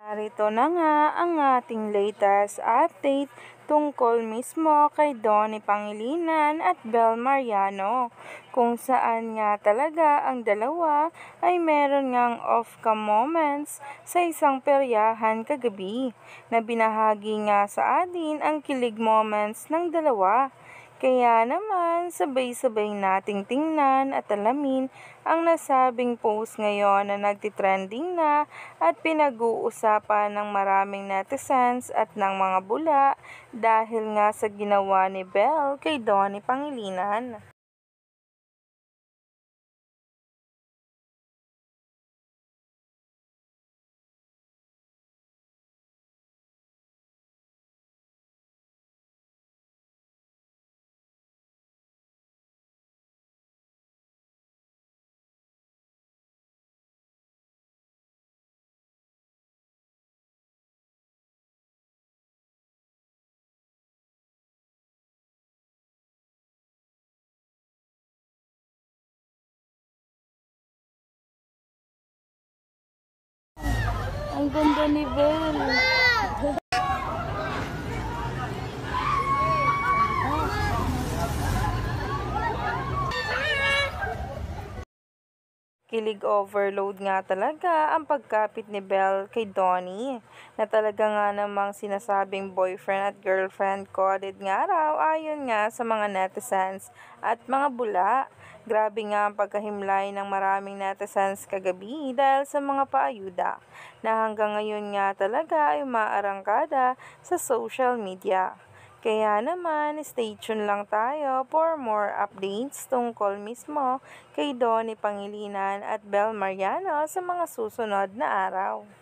Narito na nga ang ating latest update tungkol mismo kay Donnie Pangilinan at Bel Mariano, kung saan nga talaga ang dalawa ay meron ngang off-cam moments sa isang peryahan kagabi, na binahagi nga sa atin ang kilig moments ng dalawa. Kaya naman, sabay-sabay nating tingnan at alamin ang nasabing post ngayon na nagtitrending na at pinag-uusapan ng maraming netizens at ng mga bula dahil nga sa ginawa ni Bel kay Donnie Pangilinan. Ang ganda ni Bel. Kilig overload nga talaga ang pagkapit ni Bel kay Donnie, na talaga nga namang sinasabing boyfriend at girlfriend coded nga raw ayon nga sa mga netizens at mga bula. Grabe nga ang pagkahimlay ng maraming netizens kagabi dahil sa mga paayuda na hanggang ngayon nga talaga ay umaarangkada sa social media. Kaya naman, stay tuned lang tayo for more updates tungkol mismo kay Donnie Pangilinan at Bel Mariano sa mga susunod na araw.